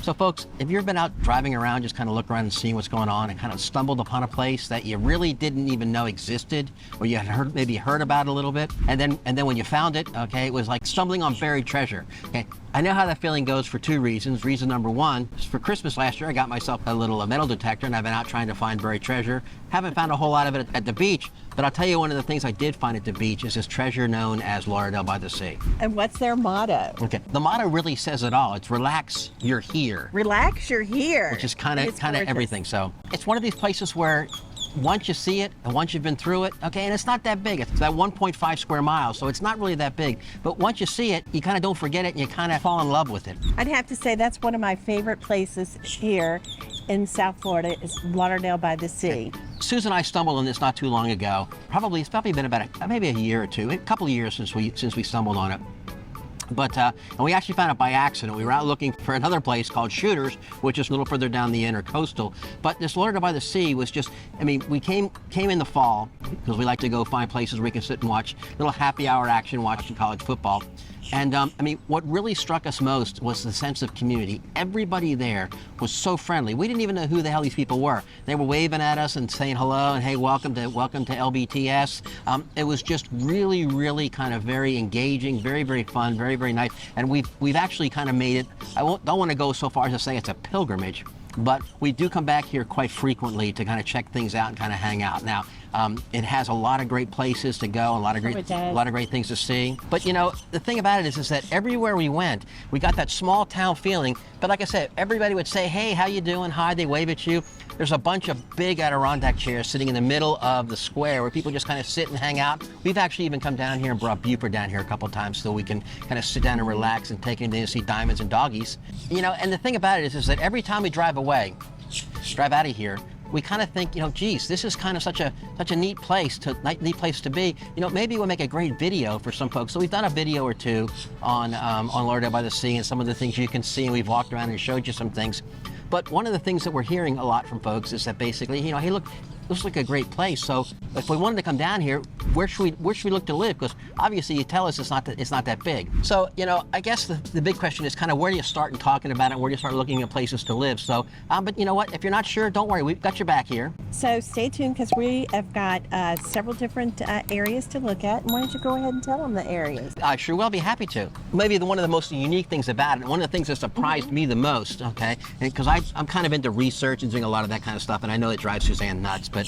So folks, have you ever been out driving around, just kind of look around and seeing what's going on and kind of stumbled upon a place that you really didn't even know existed, or you had maybe heard about it a little bit, and then when you found it, okay, it was like stumbling on buried treasure, okay? I know how that feeling goes for two reasons. Reason number one is for Christmas last year, I got myself a little metal detector, and I've been out trying to find buried treasure. Haven't found a whole lot of it at the beach, but I'll tell you one of the things I did find at the beach is this treasure known as Lauderdale by the Sea. And what's their motto? Okay, the motto really says it all. It's relax, you're here. Relax, you're here. Which is kind of everything. So it's one of these places where once you see it and once you've been through it, okay, and it's not that big. It's about 1.5 square miles, so it's not really that big. But once you see it, you kind of don't forget it and you kind of fall in love with it. I'd have to say that's one of my favorite places here in South Florida is Lauderdale by the Sea. Susan and I stumbled on this not too long ago. It's probably been about maybe a year or two, a couple of years since we stumbled on it. But and we actually found it by accident. We were out looking for another place called Shooters, which is a little further down the intercoastal. But this Lauderdale by the Sea was just, I mean, we came in the fall because we like to go find places where we can sit and watch little happy hour action watching college football. And I mean, what really struck us most was the sense of community. Everybody there was so friendly. We didn't even know who the hell these people were. They were waving at us and saying hello and hey, welcome to LBTS. It was just really, really kind of very engaging, very, very fun, very, very nice. And we've actually kind of made it. Don't want to go so far as to say it's a pilgrimage, but we do come back here quite frequently to kind of check things out and kind of hang out. Now, it has a lot of great places to go, a lot of great things to see. But you know, the thing about it is that everywhere we went, we got that small town feeling. But like I said, everybody would say, hey, how you doing? Hi, they wave at you. There's a bunch of big Adirondack chairs sitting in the middle of the square where people just kind of sit and hang out. We've actually even come down here and brought Buford down here a couple times so we can kind of sit down and relax and take anything to see diamonds and doggies. You know, and the thing about it is that every time we drive out of here, we kind of think, you know, geez, this is kind of such a neat place to be. You know, maybe we'll make a great video for some folks. So we've done a video or two on Lauderdale by the Sea and some of the things you can see, and we've walked around and showed you some things. But one of the things that we're hearing a lot from folks is that basically, you know, hey, look, looks like a great place. So if we wanted to come down here, where should we look to live? Because obviously you tell us it's not that big. So, you know, I guess the big question is kind of where do you start in talking about it? Where do you start looking at places to live? So, but you know what? If you're not sure, don't worry. We've got your back here. So stay tuned because we have got several different areas to look at. And why don't you go ahead and tell them the areas? I sure will be happy to. Maybe one of the most unique things about it, one of the things that surprised me the most, okay, because I'm kind of into research and doing a lot of that kind of stuff, and I know it drives Suzanne nuts, but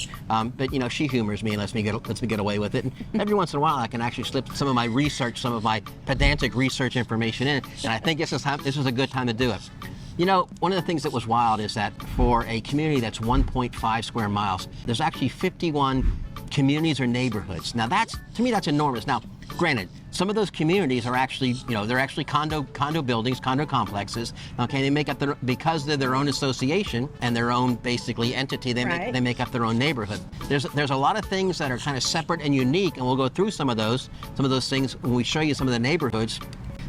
you know, she humors me and lets me get away with it. And every once in a while, I can actually slip some of my research, some of my pedantic research information in, and I think this is a good time to do it. You know, one of the things that was wild is that for a community that's 1.5 square miles, there's actually 51 communities or neighborhoods. Now to me, that's enormous. Now, granted, some of those communities are actually, you know, they're actually condo buildings, condo complexes. Okay, they make up because they're their own association and their own basically entity. They make up their own neighborhood. There's a lot of things that are kind of separate and unique, and we'll go through some of those things when we show you some of the neighborhoods.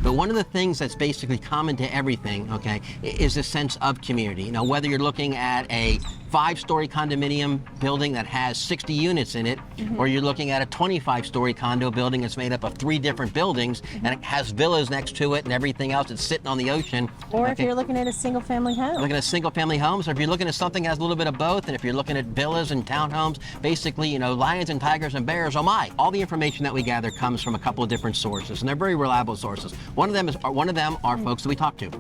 But one of the things that's basically common to everything, okay, is a sense of community. You know, whether you're looking at a 5-story condominium building that has 60 units in it, or you're looking at a 25-story condo building that's made up of 3 different buildings, and it has villas next to it and everything else that's sitting on the ocean. Or if you're looking at a single-family home. Looking at single-family homes, or if you're looking at something that has a little bit of both, and if you're looking at villas and townhomes, basically, you know, lions and tigers and bears, oh my. All the information that we gather comes from a couple of different sources, and they're very reliable sources. One of them are folks that we talk to.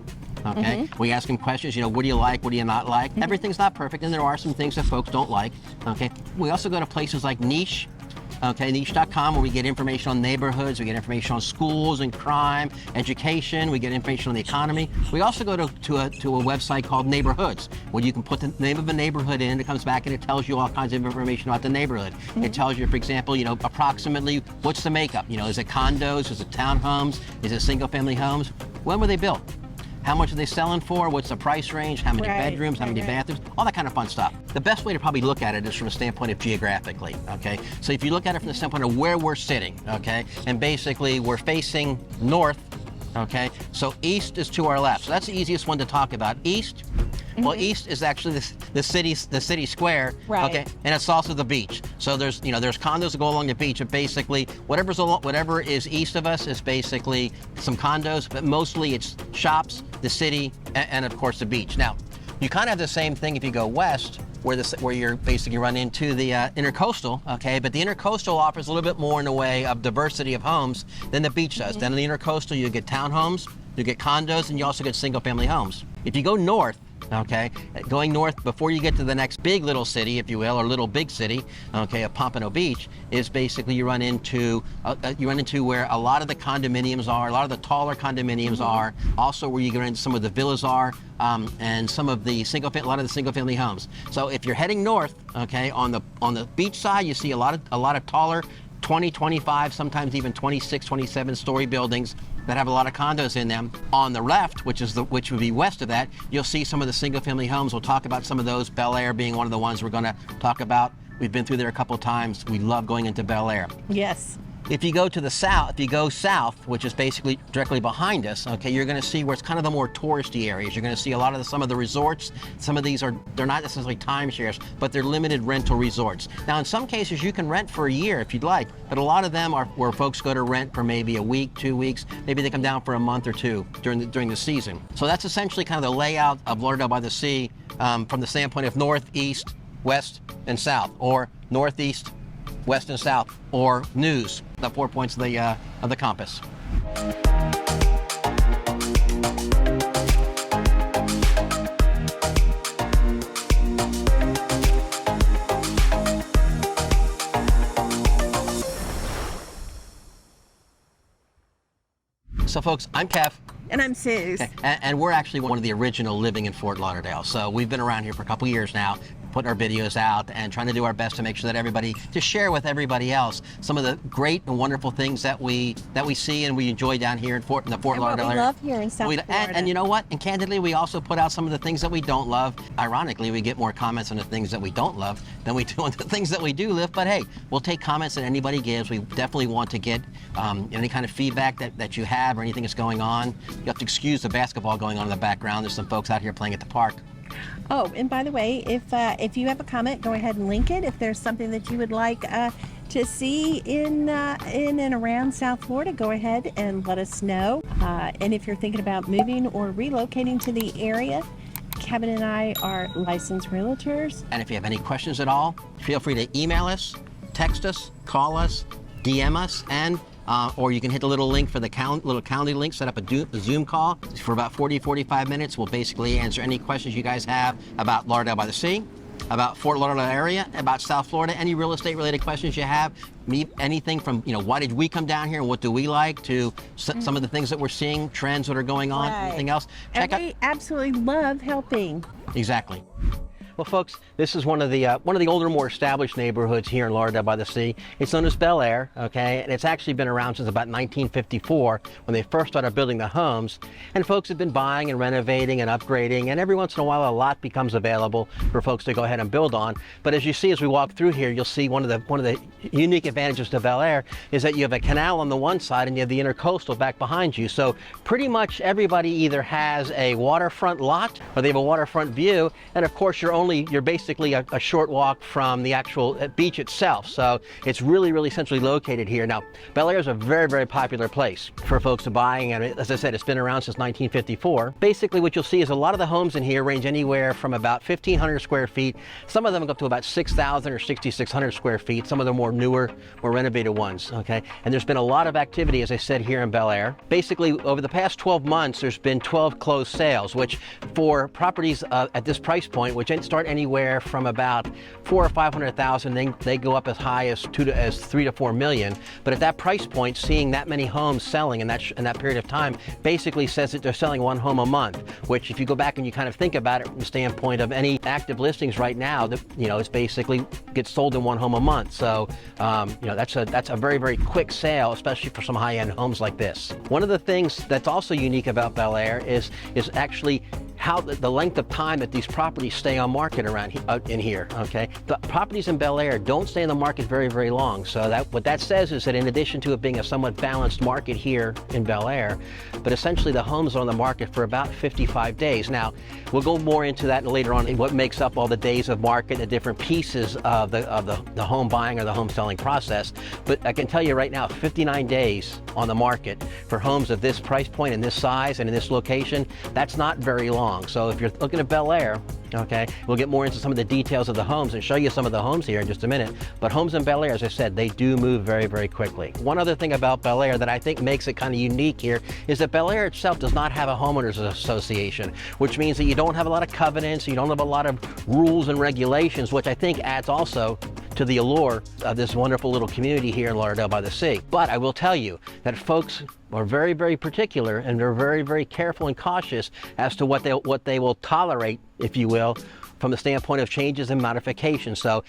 Okay, we ask them questions, you know, what do you like, what do you not like? Everything's not perfect, and there are some things that folks don't like. Okay, we also go to places like Niche. Okay, niche.com, where we get information on neighborhoods, we get information on schools and crime, education, we get information on the economy. We also go to a website called Neighborhoods, where you can put the name of a neighborhood in, it comes back and it tells you all kinds of information about the neighborhood. It tells you, for example, you know, approximately what's the makeup? You know, is it condos, is it townhomes, is it single-family homes? When were they built? How much are they selling for? What's the price range? How many bedrooms? How many bathrooms? All that kind of fun stuff. The best way to probably look at it is from a standpoint of geographically, okay? So if you look at it from the standpoint of where we're sitting, okay? And basically we're facing north, okay? So east is to our left. So that's the easiest one to talk about. East, Well, east is actually the city square. Right. Okay, and it's also the beach. So there's condos that go along the beach, and basically whatever is east of us is basically some condos, but mostly it's shops, the city, and of course the beach. Now, you kind of have the same thing if you go west, where you're basically run into the intercoastal, okay? But the intercoastal offers a little bit more in the way of diversity of homes than the beach does. Then in the intercoastal, you get townhomes, you get condos, and you also get single-family homes. If you go north, okay, going north before you get to the next big little city, if you will, or little big city, okay, of Pompano Beach, is basically you run into where a lot of the condominiums are, a lot of the taller condominiums are, also where you get into some of the villas are, and some of the a lot of the single-family homes. So if you're heading north, okay, on the beach side, you see a lot of taller 20, 25, sometimes even 26, 27-story buildings that have a lot of condos in them. On the left, which would be west of that, you'll see some of the single-family homes. We'll talk about some of those, Bel Air being one of the ones we're going to talk about. We've been through there a couple of times. We love going into Bel Air. Yes. If you go to the south, if you go south, which is basically directly behind us, okay, you're going to see where it's kind of the more touristy areas. You're going to see some of the resorts. Some of these they're not necessarily timeshares, but they're limited rental resorts. Now, in some cases, you can rent for a year if you'd like, but a lot of them are where folks go to rent for maybe a week, 2 weeks. Maybe they come down for a month or two during the season. So that's essentially kind of the layout of Lauderdale by the Sea from the standpoint of north, east, west, and south, or northeast, west and south, or news, the 4 points of the compass. So folks, I'm Kev. And I'm Suze. Okay. And we're actually one of the original living in Fort Lauderdale. So we've been around here for a couple years now, putting our videos out and trying to do our best to make sure that to share with everybody else some of the great and wonderful things that we see and we enjoy down here in the Fort Lauderdale area. We love here in South Florida. And you know what? And candidly, we also put out some of the things that we don't love. Ironically, we get more comments on the things that we don't love than we do on the things that we do love. But hey, we'll take comments that anybody gives. We definitely want to get any kind of feedback that you have or anything that's going on. You have to excuse the basketball going on in the background. There's some folks out here playing at the park. Oh, and by the way, if you have a comment, go ahead and link it. If there's something that you would like to see in and around South Florida, go ahead and let us know. And if you're thinking about moving or relocating to the area, Kevin and I are licensed realtors. And if you have any questions at all, feel free to email us, text us, call us, DM us, and or you can hit the little link for the little calendar link, set up a Zoom call for about 40-45 minutes. We'll basically answer any questions you guys have about Lauderdale by the Sea, about Fort Lauderdale area, about South Florida, any real estate related questions you have. Anything from, why did we come down here and what do we like, to some of the things that we're seeing, trends that are going on, anything else. We absolutely love helping. Exactly. Well, folks, this is one of the older, more established neighborhoods here in Lauderdale by the Sea. It's known as Bel Air, okay, and it's actually been around since about 1954 when they first started building the homes. And folks have been buying and renovating and upgrading, and every once in a while a lot becomes available for folks to go ahead and build on. But as you see, as we walk through here, you'll see one of the unique advantages to Bel Air is that you have a canal on the one side and you have the intercoastal back behind you. So pretty much everybody either has a waterfront lot or they have a waterfront view, and of course you're basically a short walk from the actual beach itself. So it's really centrally located here. Now, Bel Air is a very popular place for folks to buy, and as I said, it's been around since 1954. Basically what you'll see is a lot of the homes in here range anywhere from about 1,500 square feet. Some of them go up to about 6,000 or 6,600 square feet. Some of the more newer, more renovated ones, okay? And there's been a lot of activity, as I said, here in Bel Air. Basically, over the past 12 months, there's been 12 closed sales, which for properties at this price point, which start anywhere from about 400,000 or 500,000, they go up as high as 3 to 4 million. But at that price point, seeing that many homes selling in that period of time basically says that they're selling one home a month. Which, if you go back and you kind of think about it from the standpoint of any active listings right now, it's basically gets sold in one home a month. So that's a very quick sale, especially for some high-end homes like this. One of the things that's also unique about Bel Air is actually how the length of time that these properties stay on market around in here, okay? The properties in Bel Air don't stay on the market very, very long. So what that says is that in addition to it being a somewhat balanced market here in Bel Air, but essentially the homes are on the market for about 55 days. Now, we'll go more into that later on, what makes up all the days of market, the different pieces of the home buying or the home selling process. But I can tell you right now, 59 days on the market for homes of this price point and this size and in this location, that's not very long. So if you're looking at Bel Air, okay, we'll get more into some of the details of the homes and show you some of the homes here in just a minute. But homes in Bel Air, as I said, they do move very, very quickly. One other thing about Bel Air that I think makes it kind of unique here is that Bel Air itself does not have a homeowners association, which means that you don't have a lot of covenants, you don't have a lot of rules and regulations, which I think adds also to the allure of this wonderful little community here in Lauderdale by the Sea. But I will tell you that folks are very, very particular, and they're very, very careful and cautious as to what they will tolerate, if you will, from the standpoint of changes and modifications. So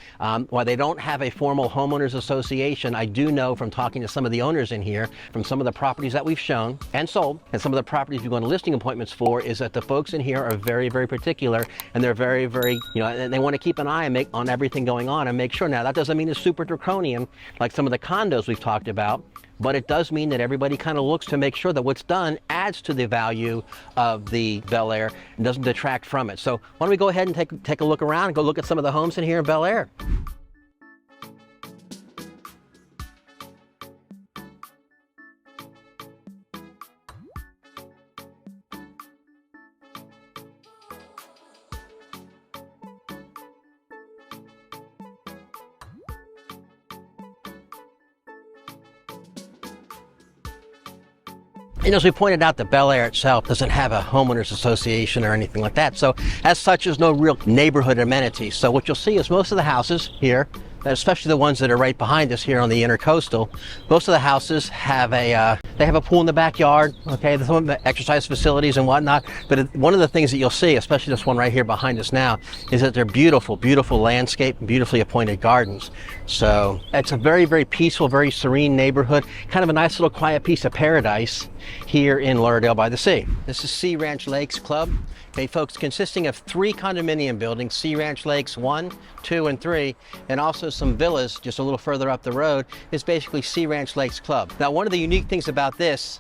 while they don't have a formal homeowners association, I do know from talking to some of the owners in here, from some of the properties that we've shown and sold, and some of the properties we go on listing appointments for, is that the folks in here are very, very particular, and they're very, very, and they want to keep an eye on everything going on and make sure. Now, that doesn't mean it's super draconian like some of the condos we've talked about, but it does mean that everybody kind of looks to make sure that what's done adds to the value of the Bel Air and doesn't detract from it. So why don't we go ahead and take a look around and go look at some of the homes in here in Bel Air. And as we pointed out, the Bel Air itself doesn't have a homeowners association or anything like that. So as such, there's no real neighborhood amenities. So what you'll see is most of the houses here, especially the ones that are right behind us here on the intercoastal, most of the houses have they have a pool in the backyard, okay, there's some exercise facilities and whatnot. But one of the things that you'll see, especially this one right here behind us now, is that they're beautiful, beautiful landscape, beautifully appointed gardens. So it's a very, very peaceful, very serene neighborhood, kind of a nice little quiet piece of paradise here in Lauderdale by the Sea. This is Sea Ranch Lakes Club. Okay, folks, consisting of 3 condominium buildings, Sea Ranch Lakes 1, 2, and 3, and also some villas just a little further up the road, is basically Sea Ranch Lakes Club. Now, one of the unique things about this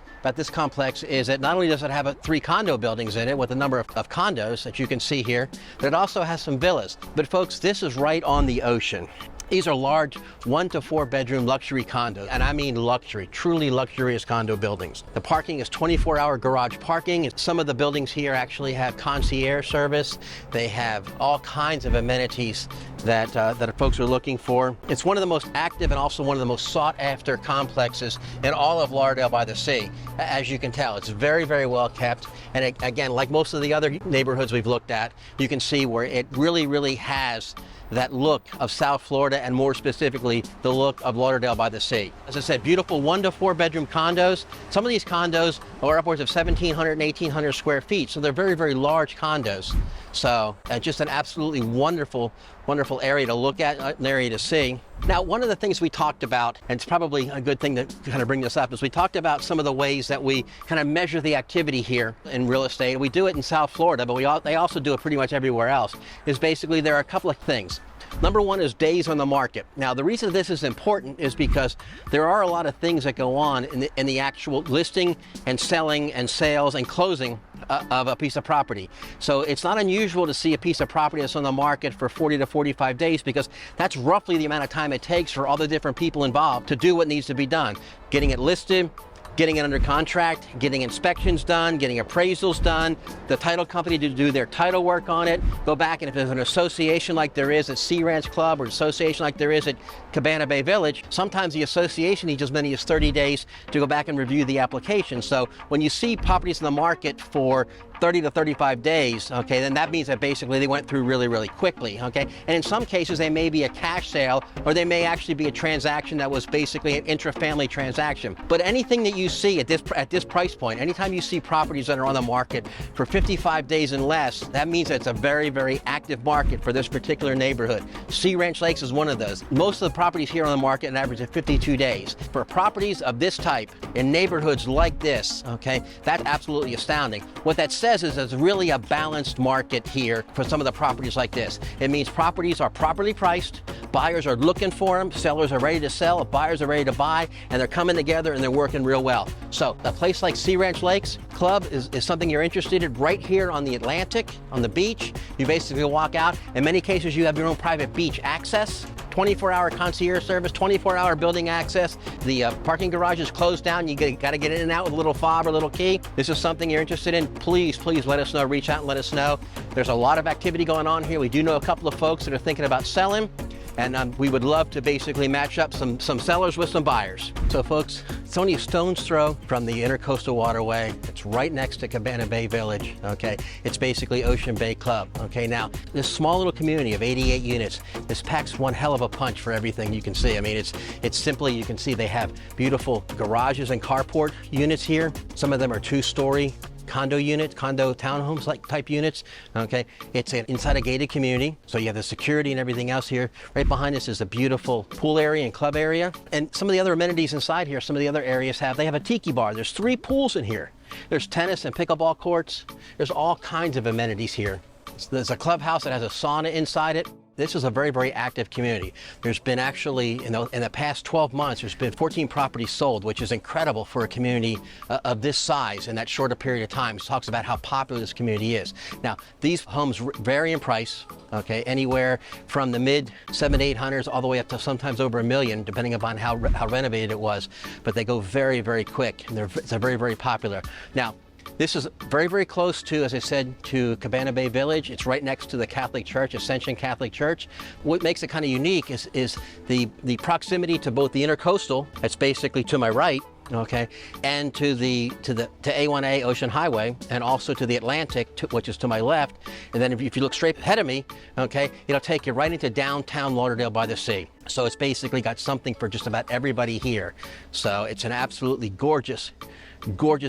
complex is that not only does it have 3 condo buildings in it with a number of condos that you can see here, but it also has some villas. But folks, this is right on the ocean. These are large 1 to 4 bedroom luxury condos, and I mean luxury, truly luxurious condo buildings. The parking is 24-hour garage parking. Some of the buildings here actually have concierge service. They have all kinds of amenities that folks are looking for. It's one of the most active and also one of the most sought after complexes in all of Lauderdale by the Sea. As you can tell, it's very, very well kept. And again, like most of the other neighborhoods we've looked at, you can see where it really, really has that look of South Florida, and more specifically, the look of Lauderdale by the Sea. As I said, beautiful 1 to 4 bedroom condos. Some of these condos are upwards of 1,700 and 1,800 square feet, so they're very, very large condos. So just an absolutely wonderful, wonderful area to look at, an area to see. Now, one of the things we talked about, and it's probably a good thing to kind of bring this up, is we talked about some of the ways that we kind of measure the activity here in real estate. We do it in South Florida, but they also do it pretty much everywhere else, is basically there are a couple of things. Number one is days on the market. Now, the reason this is important is because there are a lot of things that go on in the actual listing and selling and sales and closing of a piece of property. So it's not unusual to see a piece of property that's on the market for 40 to 45 days, because that's roughly the amount of time it takes for all the different people involved to do what needs to be done. Getting it listed, getting it under contract, getting inspections done, getting appraisals done, the title company to do their title work on it, go back, and if there's an association like there is at Sea Ranch Club or association like there is at Cabana Bay Village, sometimes the association needs as many as 30 days to go back and review the application. So when you see properties in the market for 30 to 35 days, okay, then that means that basically they went through really, really quickly, okay? And in some cases, they may be a cash sale, or they may actually be a transaction that was basically an intra-family transaction. But anything that you see at this price point, anytime you see properties that are on the market for 55 days and less, that means that it's a very, very active market for this particular neighborhood. Sea Ranch Lakes is one of those. Most of the properties here on the market an average of 52 days. For properties of this type in neighborhoods like this, okay, that's absolutely astounding. What that says says is there's really a balanced market here for some of the properties like this. It means properties are properly priced, buyers are looking for them, sellers are ready to sell, buyers are ready to buy, and they're coming together and they're working real well. So a place like Sea Ranch Lakes Club is something you're interested in right here on the Atlantic, on the beach. You basically walk out. In many cases, you have your own private beach access. 24-hour concierge service, 24-hour building access. The parking garage is closed down. You got to get in and out with a little fob or a little key. This is something you're interested in. Please let us know. Reach out and let us know. There's a lot of activity going on here. We do know a couple of folks that are thinking about selling, and we would love to basically match up some sellers with some buyers. So folks, it's only a stone's throw from the Intercoastal Waterway. It's right next to Cabana Bay Village, okay? It's basically Ocean Bay Club, okay? Now, this small little community of 88 units, this packs one hell of a punch for everything you can see. I mean, it's simply, you can see they have beautiful garages and carport units here. Some of them are 2-story condo townhomes like type units, okay? It's inside a gated community, so you have the security and everything else here. Right behind us is a beautiful pool area and club area. And some of the other amenities inside here, some of the other areas they have a tiki bar. There's 3 pools in here. There's tennis and pickleball courts. There's all kinds of amenities here. There's a clubhouse that has a sauna inside it. This is a very, very active community. There's been actually, in the past 12 months, there's been 14 properties sold, which is incredible for a community of this size in that shorter period of time. It talks about how popular this community is. Now, these homes vary in price, okay, anywhere from the mid 700s to 800s all the way up to sometimes over $1 million, depending upon how renovated it was. But they go very, very quick, and they're very, very popular. Now, this is very, very close to, as I said, to Cabana Bay Village. It's right next to the Catholic Church, Ascension Catholic Church. What makes it kind of unique is the proximity to both the Intercoastal, that's basically to my right, okay, and to A1A Ocean Highway, and also to the Atlantic, which is to my left. And then if you look straight ahead of me, okay, it'll take you right into downtown Lauderdale by the Sea. So it's basically got something for just about everybody here. So it's an absolutely gorgeous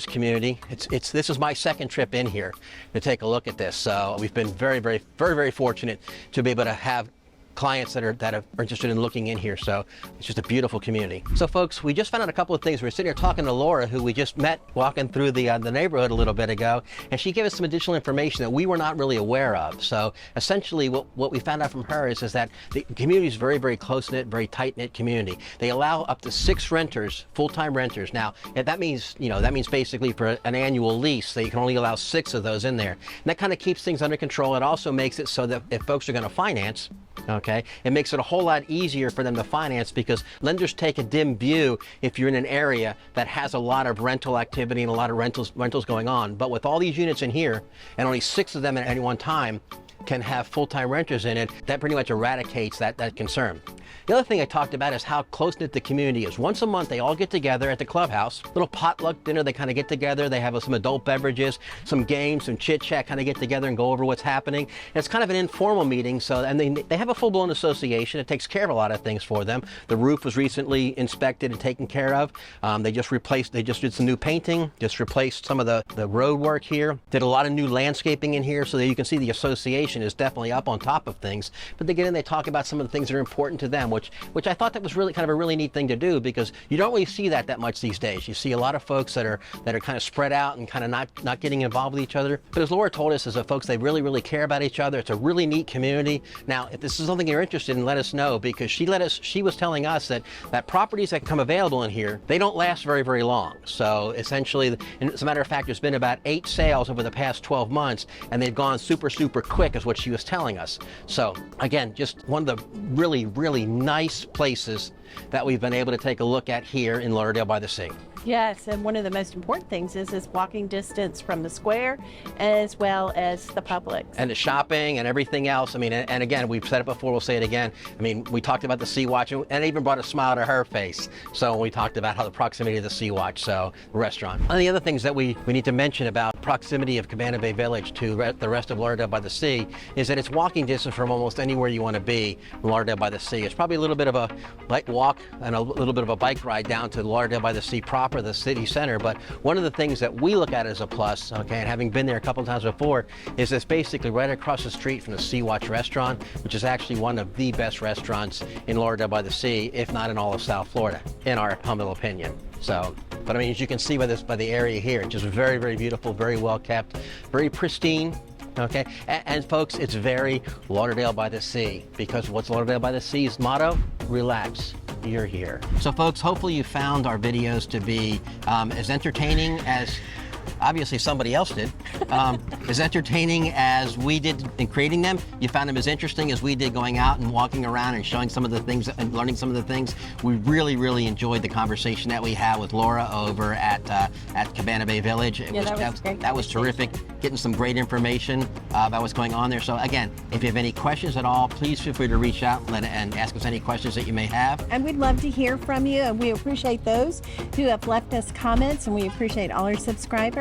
community. This is my second trip in here to take a look at this. So we've been very, very, very, very fortunate to be able to have clients that are interested in looking in here. So it's just a beautiful community. So folks, we just found out a couple of things. We're sitting here talking to Laura, who we just met walking through the neighborhood a little bit ago, and she gave us some additional information that we were not really aware of. So essentially what we found out from her is that the community is very, very close-knit, very tight-knit community. They allow up to 6 renters, full-time renters. Now, that means basically for an annual lease, they can only allow 6 of those in there. And that kind of keeps things under control. It also makes it so that if folks are going to finance, okay, it makes it a whole lot easier for them to finance, because lenders take a dim view if you're in an area that has a lot of rental activity and a lot of rentals going on. But with all these units in here, and only 6 of them at any one time can have full-time renters in it, that pretty much eradicates that concern. The other thing I talked about is how close-knit the community is. Once a month, they all get together at the clubhouse, little potluck dinner. They kind of get together. They have some adult beverages, some games, some chit-chat, kind of get together and go over what's happening. And it's kind of an informal meeting. So, and they have a full-blown association. It takes care of a lot of things for them. The roof was recently inspected and taken care of. They just did some new painting, just replaced some of the road work here, did a lot of new landscaping in here, so that you can see the association is definitely up on top of things. But they get in, they talk about some of the things that are important to them, which I thought that was really kind of a really neat thing to do, because you don't really see that much these days. You see a lot of folks that are kind of spread out and kind of not getting involved with each other. But as Laura told us, as folks, they really, really care about each other. It's a really neat community. Now, if this is something you're interested in, let us know, because she was telling us that properties that come available in here, they don't last very, very long. So essentially, and as a matter of fact, there's been about 8 sales over the past 12 months, and they've gone super, super quick, is what she was telling us. So again, just one of the really, really nice places that we've been able to take a look at here in Lauderdale by the Sea. Yes, and one of the most important things is walking distance from the square as well as the Publix. And the shopping and everything else. I mean, and again, we've said it before, we'll say it again. I mean, we talked about the Sea Watch, and it even brought a smile to her face. So when we talked about how the proximity of the Sea Watch, so the restaurant. One of the other things that we need to mention about proximity of Cabana Bay Village to the rest of Lauderdale by the Sea is that it's walking distance from almost anywhere you want to be in Lauderdale by the Sea. It's probably a little bit of a light walk and a little bit of a bike ride down to Lauderdale by the Sea proper, the city center. But one of the things that we look at as a plus, okay, and having been there a couple of times before, is it's basically right across the street from the Sea Watch restaurant, which is actually one of the best restaurants in Lauderdale by the Sea, if not in all of South Florida, in our humble opinion. So But I mean, as you can see by the area here, it's just very, very beautiful, very well kept, very pristine. Okay, and folks, it's very Lauderdale by the Sea, because what's Lauderdale by the Sea's motto? Relax, you're here. So folks, hopefully you found our videos to be as entertaining as obviously somebody else did, as entertaining as we did in creating them. You found them as interesting as we did going out and walking around and showing some of the things and learning some of the things. We really, really enjoyed the conversation that we had with Laura over at Cabana Bay Village. That was terrific, getting some great information about what's going on there. So again, if you have any questions at all, please feel free to reach out and ask us any questions that you may have. And we'd love to hear from you, and we appreciate those who have left us comments, and we appreciate all our subscribers.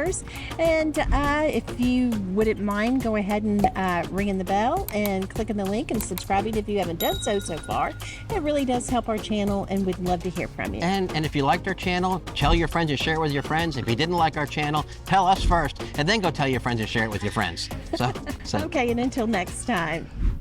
And if you wouldn't mind, go ahead and ringing the bell and clicking the link and subscribing if you haven't done so far. It really does help our channel, and we'd love to hear from you. And if you liked our channel, tell your friends and share it with your friends. If you didn't like our channel, tell us first, and then go tell your friends and share it with your friends. So. Okay, and until next time.